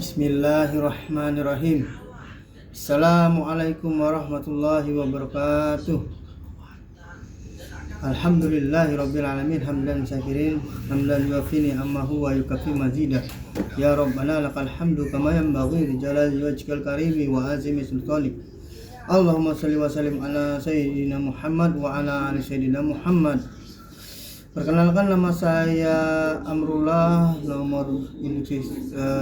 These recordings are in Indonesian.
Bismillahirrahmanirrahim. Assalamualaikum warahmatullahi wabarakatuh. Alhamdulillahirabbil alamin hamdan syakirin hamdan yuwaffi ni'amahu wa yukafi mazidah. Ya Rabbana lakal hamdu kama yanbaghi li jalali wajhikal karimi wa azimi sultanik. Allahumma shalli wa sallim ala sayyidina Muhammad wa ala ali sayyidina Muhammad. Perkenalkan, nama saya Amrullah, nomor induk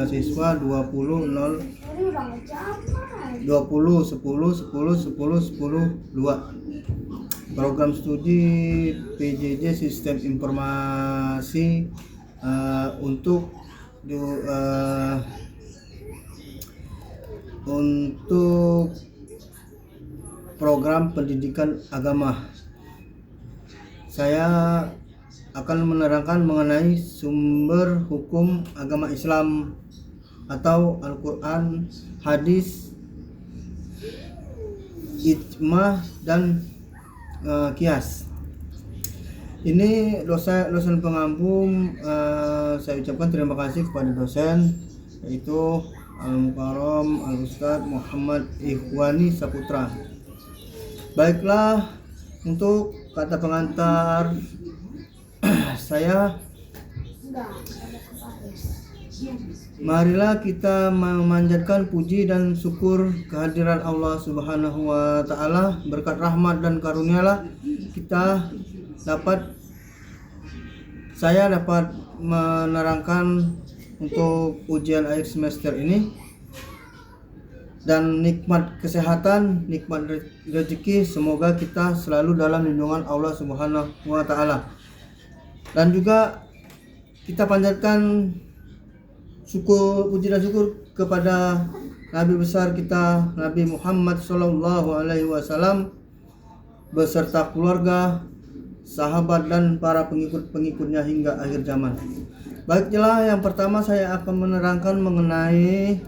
siswa 20 10 10 10 10 10 10 2. Program studi PJJ Sistem Informasi untuk program pendidikan agama. Saya akan menerangkan mengenai sumber hukum agama Islam atau Al-Quran, hadis, ijma, dan kias. Ini dosen pengampu. Saya ucapkan terima kasih kepada dosen, yaitu Al-Mukarram Al-Ustaz Muhammad Ikhwani Saputra. Baiklah, untuk kata pengantar saya, marilah kita memanjatkan puji dan syukur kehadiran Allah Subhanahu wa Ta'ala. Berkat rahmat dan karunialah saya dapat menerangkan untuk ujian akhir semester ini, dan nikmat kesehatan, nikmat rezeki, semoga kita selalu dalam lindungan Allah Subhanahu wa Ta'ala. Dan juga kita panjatkan puji dan syukur kepada Nabi besar kita, Nabi Muhammad SAW, beserta keluarga, sahabat, dan para pengikut-pengikutnya hingga akhir zaman. Baiklah, yang pertama saya akan menerangkan mengenai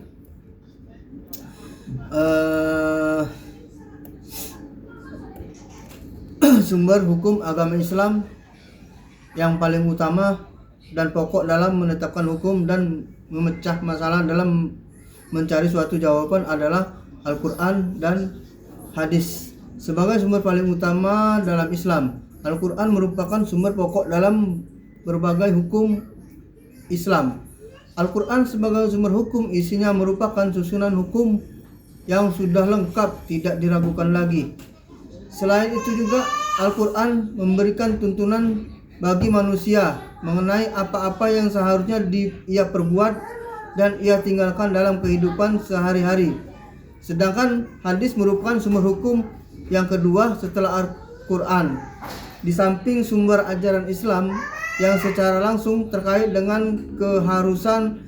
sumber hukum agama Islam yang paling utama dan pokok dalam menetapkan hukum dan memecah masalah dalam mencari suatu jawaban adalah Al-Quran dan hadis. Sebagai sumber paling utama dalam Islam, Al-Quran merupakan sumber pokok dalam berbagai hukum Islam. Al-Quran sebagai sumber hukum isinya merupakan susunan hukum yang sudah lengkap, tidak diragukan lagi. Selain itu juga Al-Quran memberikan tuntunan bagi manusia mengenai apa-apa yang seharusnya ia perbuat dan ia tinggalkan dalam kehidupan sehari-hari. Sedangkan hadis merupakan sumber hukum yang kedua setelah Al-Quran. Di samping sumber ajaran Islam yang secara langsung terkait dengan keharusan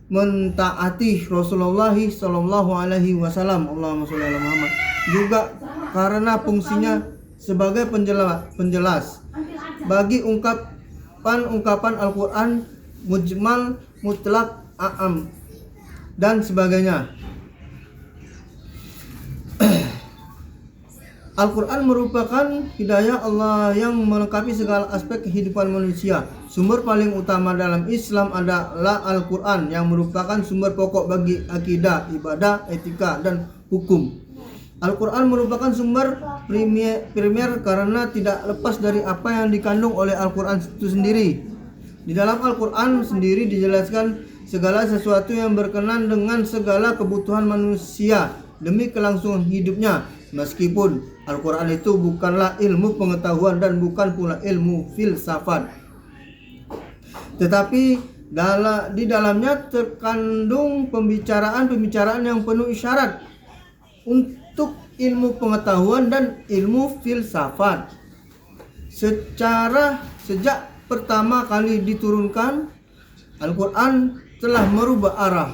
mentaati Rasulullah SAW, Allahumma sholli ala Muhammad, juga karena fungsinya sebagai penjelas bagi ungkapan Al-Quran mujmal, mutlak, a'am, dan sebagainya. Al-Quran merupakan hidayah Allah yang melengkapi segala aspek kehidupan manusia. Sumber paling utama dalam Islam adalah Al-Quran yang merupakan sumber pokok bagi akidah, ibadah, etika, dan hukum. Al-Quran merupakan sumber primer karena tidak lepas dari apa yang dikandung oleh Al-Quran itu sendiri. Di dalam Al-Quran sendiri dijelaskan segala sesuatu yang berkenan dengan segala kebutuhan manusia demi kelangsungan hidupnya. Meskipun Al-Quran itu bukanlah ilmu pengetahuan dan bukan pula ilmu filsafat, tetapi di dalamnya terkandung pembicaraan yang penuh isyarat untuk ilmu pengetahuan dan ilmu filsafat. Sejak pertama kali diturunkan, Al-Quran telah merubah arah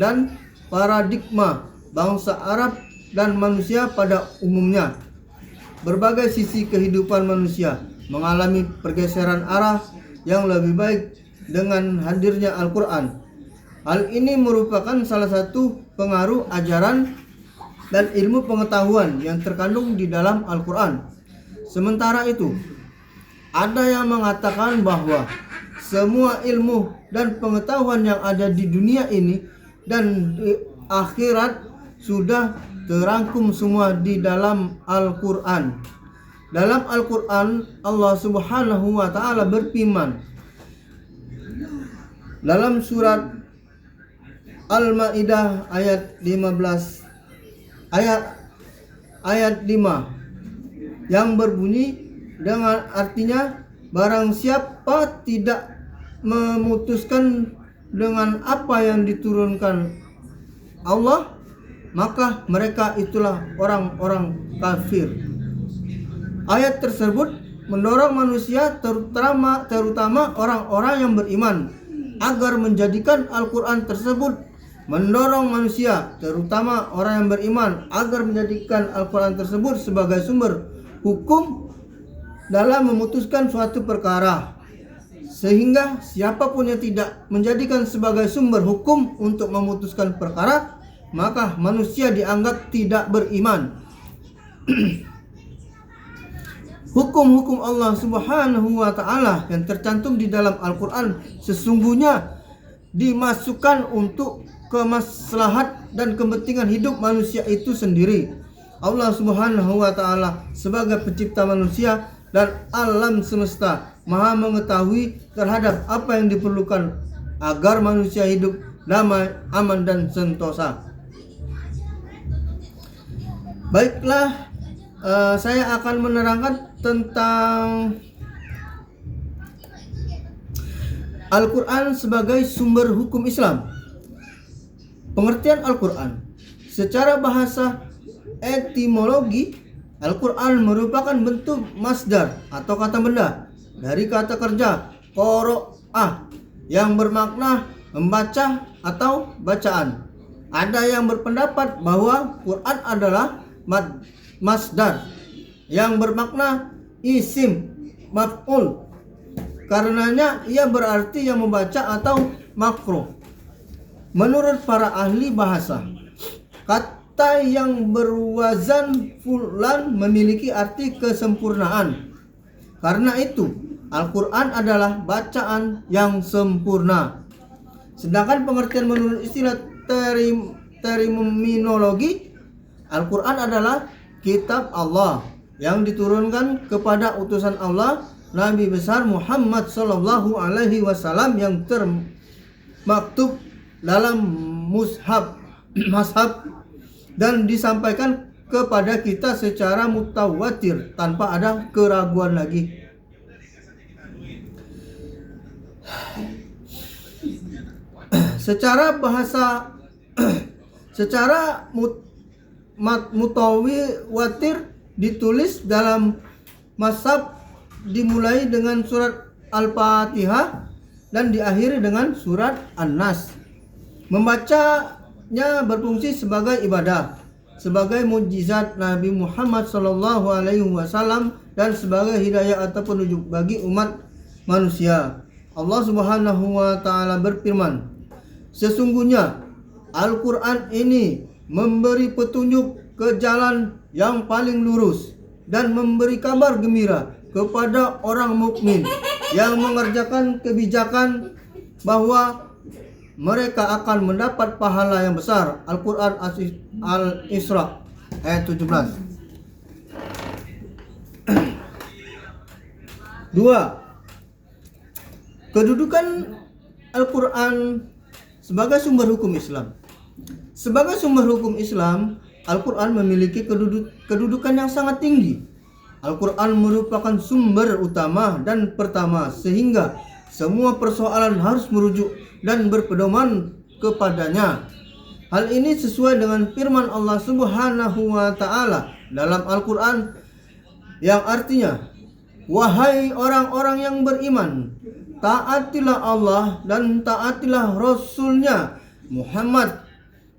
dan paradigma bangsa Arab dan manusia pada umumnya. Berbagai sisi kehidupan manusia mengalami pergeseran arah yang lebih baik dengan hadirnya Al-Quran. Hal ini merupakan salah satu pengaruh ajaran dan ilmu pengetahuan yang terkandung di dalam Al-Quran. Sementara itu, ada yang mengatakan bahwa semua ilmu dan pengetahuan yang ada di dunia ini dan di akhirat sudah terangkum semua di dalam Al-Quran. Dalam Al-Quran Allah Subhanahu wa Ta'ala berfirman dalam surat Al-Maidah ayat 15 ayat 5 yang berbunyi dengan artinya, barang siapa tidak memutuskan dengan apa yang diturunkan Allah, maka mereka itulah orang-orang kafir. Ayat tersebut mendorong manusia, terutama orang-orang yang beriman, agar menjadikan Al-Quran tersebut mendorong manusia, terutama orang yang beriman, agar menjadikan Al-Quran tersebut sebagai sumber hukum dalam memutuskan suatu perkara, sehingga siapapun yang tidak menjadikan sebagai sumber hukum untuk memutuskan perkara, maka manusia dianggap tidak beriman. Hukum-hukum Allah Subhanahu wa Ta'ala yang tercantum di dalam Al-Quran sesungguhnya dimasukkan untuk kemaslahat dan kepentingan hidup manusia itu sendiri. Allah Subhanahu wa Ta'ala sebagai pencipta manusia dan alam semesta Maha mengetahui terhadap apa yang diperlukan agar manusia hidup damai, aman dan sentosa. Baiklah, saya akan menerangkan tentang Al-Quran sebagai sumber hukum Islam. Pengertian Al-Quran secara bahasa etimologi, Al-Quran merupakan bentuk masdar atau kata benda dari kata kerja qoro'ah yang bermakna membaca atau bacaan. Ada yang berpendapat bahwa Quran adalah masdar yang bermakna isim maf'ul, karenanya ia berarti yang membaca atau makruh. Menurut para ahli bahasa, kata yang berwazan fulan memiliki arti kesempurnaan. Karena itu, Al-Quran adalah bacaan yang sempurna. Sedangkan pengertian menurut istilah terminologi, Al-Quran adalah kitab Allah yang diturunkan kepada utusan Allah Nabi besar Muhammad Sallallahu Alaihi Wasallam yang termaktub dalam mushaf dan disampaikan kepada kita secara mutawatir tanpa ada keraguan lagi. Secara bahasa secara mutawatir ditulis dalam mushaf dimulai dengan surat Al-Fatihah dan diakhiri dengan surat An-Nas. Membacanya berfungsi sebagai ibadah, sebagai mukjizat Nabi Muhammad SAW dan sebagai hidayah atau petunjuk bagi umat manusia. Allah Subhanahu wa Ta'ala berfirman, sesungguhnya Al-Quran ini memberi petunjuk ke jalan yang paling lurus dan memberi kabar gembira kepada orang mukmin yang mengerjakan kebijakan bahwa mereka akan mendapat pahala yang besar. Al-Quran Al-Isra ayat 17. 2. Kedudukan Al-Quran sebagai sumber hukum Islam. Sebagai sumber hukum Islam, Al-Quran memiliki kedudukan yang sangat tinggi. Al-Quran merupakan sumber utama dan pertama, sehingga semua persoalan harus merujuk dan berpedoman kepadanya. Hal ini sesuai dengan firman Allah Subhanahu wa Ta'ala dalam Al-Quran yang artinya, wahai orang-orang yang beriman, taatilah Allah dan taatilah Rasul-Nya Muhammad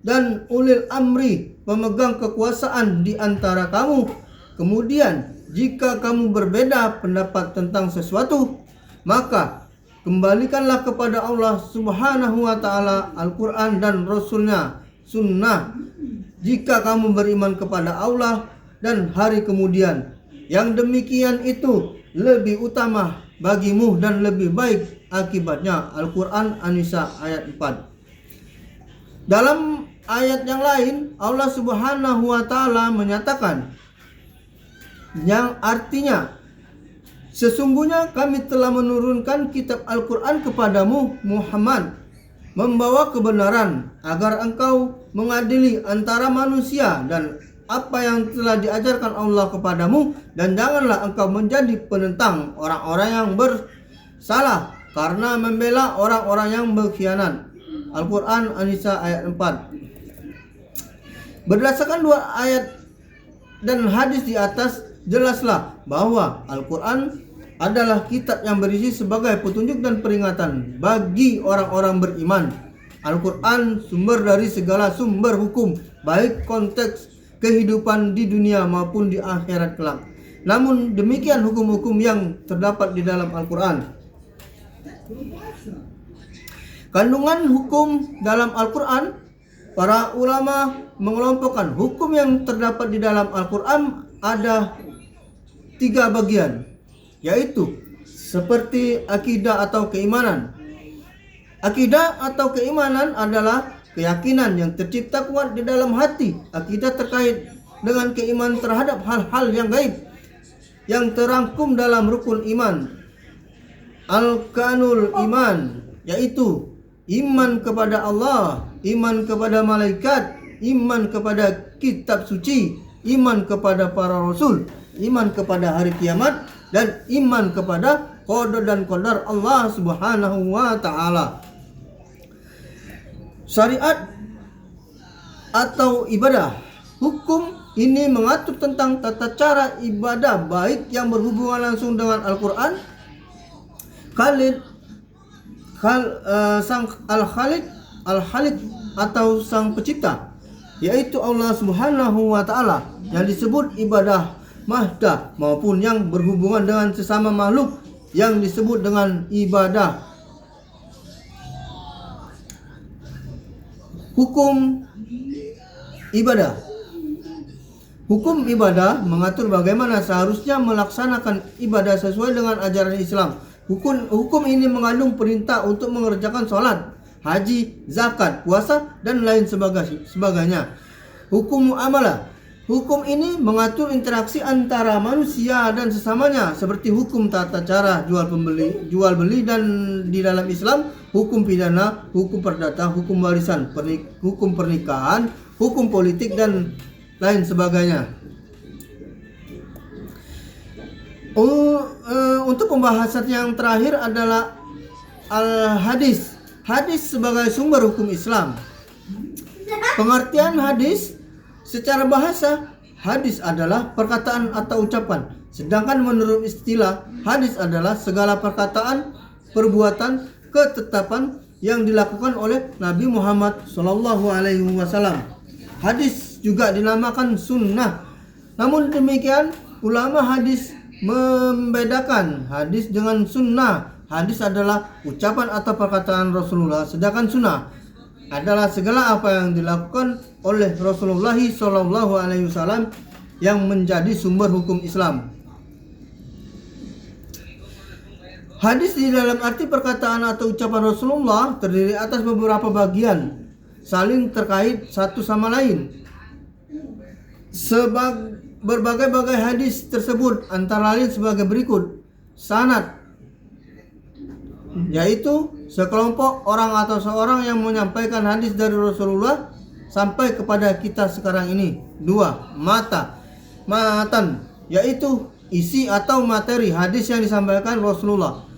dan ulil amri, pemegang kekuasaan di antara kamu. Kemudian jika kamu berbeda pendapat tentang sesuatu, maka kembalikanlah kepada Allah Subhanahu wa Ta'ala, Al-Quran dan Rasul-Nya, Sunnah. Jika kamu beriman kepada Allah dan hari kemudian, yang demikian itu lebih utama bagimu dan lebih baik akibatnya. Al-Quran An-Nisa ayat 4. Dalam ayat yang lain Allah Subhanahu wa taala menyatakan yang artinya, sesungguhnya kami telah menurunkan kitab Al-Quran kepadamu Muhammad, membawa kebenaran agar engkau mengadili antara manusia dan apa yang telah diajarkan Allah kepadamu, dan janganlah engkau menjadi penentang orang-orang yang bersalah karena membela orang-orang yang berkhianat. Al-Quran An-Nisa ayat 4. Berdasarkan dua ayat dan hadis di atas, jelaslah bahwa Al-Quran adalah kitab yang berisi sebagai petunjuk dan peringatan bagi orang-orang beriman. Al-Quran sumber dari segala sumber hukum, baik konteks kehidupan di dunia maupun di akhirat kelak. Namun demikian hukum-hukum yang terdapat di dalam Al-Quran. Kandungan hukum dalam Al-Quran, para ulama mengelompokkan hukum yang terdapat di dalam Al-Quran ada 3 bagian, yaitu seperti akidah atau keimanan. Akidah atau keimanan adalah keyakinan yang tercipta kuat di dalam hati. Akidah terkait dengan keimanan terhadap hal-hal yang gaib yang terangkum dalam rukun iman. Al-Kanul iman, yaitu iman kepada Allah, iman kepada malaikat, iman kepada kitab suci, iman kepada para rasul, iman kepada hari kiamat, dan iman kepada qada dan qadar Allah Subhanahu wa taala. Syariat atau ibadah. Hukum ini mengatur tentang tata cara ibadah baik yang berhubungan langsung dengan Al-Quran, sang Al-Khaliq atau sang pencipta, yaitu Allah Subhanahu wa taala, yang disebut ibadah mahdah, maupun yang berhubungan dengan sesama makhluk yang disebut dengan ibadah. Hukum ibadah. Hukum ibadah mengatur bagaimana seharusnya melaksanakan ibadah sesuai dengan ajaran Islam. Hukum ini mengandung perintah untuk mengerjakan sholat, haji, zakat, puasa, dan lain sebagainya. Hukum muamalah. Hukum ini mengatur interaksi antara manusia dan sesamanya, seperti hukum tata cara jual beli, dan di dalam Islam hukum pidana, hukum perdata, hukum warisan, hukum pernikahan, hukum politik, dan lain sebagainya. Untuk pembahasan yang terakhir adalah al-hadis. Hadis sebagai sumber hukum Islam. Pengertian hadis secara bahasa, hadis adalah perkataan atau ucapan. Sedangkan menurut istilah, hadis adalah segala perkataan, perbuatan, ketetapan yang dilakukan oleh Nabi Muhammad SAW. Hadis juga dinamakan sunnah. Namun demikian, ulama hadis membedakan hadis dengan sunnah. Hadis adalah ucapan atau perkataan Rasulullah, sedangkan sunnah adalah segala apa yang dilakukan oleh Rasulullah SAW yang menjadi sumber hukum Islam. Hadis di dalam arti perkataan atau ucapan Rasulullah terdiri atas beberapa bagian, saling terkait satu sama lain. Berbagai-bagai hadis tersebut antara lain sebagai berikut. Sanad, yaitu sekelompok orang atau seorang yang menyampaikan hadis dari Rasulullah sampai kepada kita sekarang ini. 2. Matan, yaitu isi atau materi hadis yang disampaikan Rasulullah.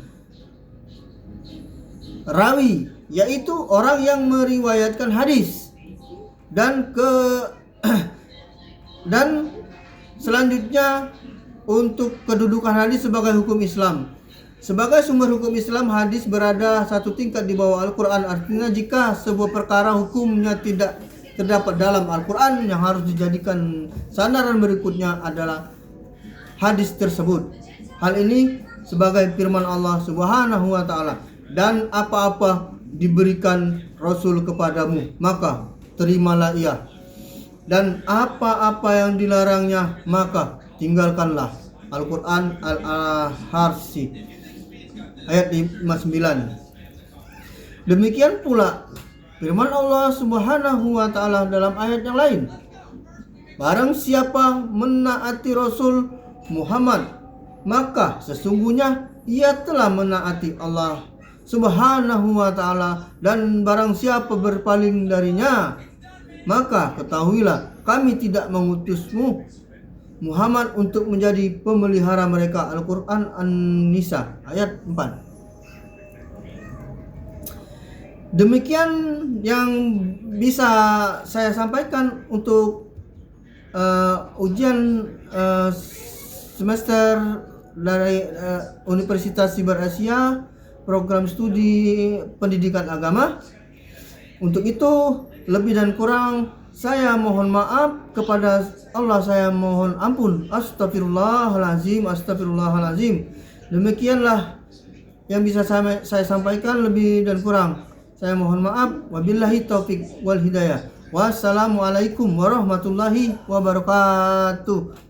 Rawi, yaitu orang yang meriwayatkan hadis. Dan selanjutnya untuk kedudukan hadis sebagai hukum Islam. Sebagai sumber hukum Islam, hadis berada satu tingkat di bawah Al-Quran. Artinya jika sebuah perkara hukumnya tidak terdapat dalam Al-Quran, yang harus dijadikan sandaran berikutnya adalah hadis tersebut. Hal ini sebagai firman Allah Subhanahu wa taala, dan apa-apa diberikan Rasul kepadamu, maka terimalah ia, dan apa-apa yang dilarangnya, maka tinggalkanlah. Al-Quran Al-Harsi ayat 59. Demikian pula Firman Allah Subhanahu wa taala dalam ayat yang lain, barang siapa menaati Rasul Muhammad, maka sesungguhnya ia telah menaati Allah Subhanahu wa taala, dan barang siapa berpaling darinya, maka ketahuilah kami tidak mengutusmu Muhammad untuk menjadi pemelihara mereka. Al-Quran An-Nisa ayat 4. Demikian yang bisa saya sampaikan untuk ujian semester dari Universitas Siber Asia, program studi pendidikan agama. Untuk itu, lebih dan kurang saya mohon maaf kepada Allah, saya mohon ampun. Astagfirullahalazim, astagfirullahalazim. Demikianlah yang bisa saya sampaikan, lebih dan kurang saya mohon maaf. Wabillahi taufik wal hidayah. Wassalamualaikum warahmatullahi wabarakatuh.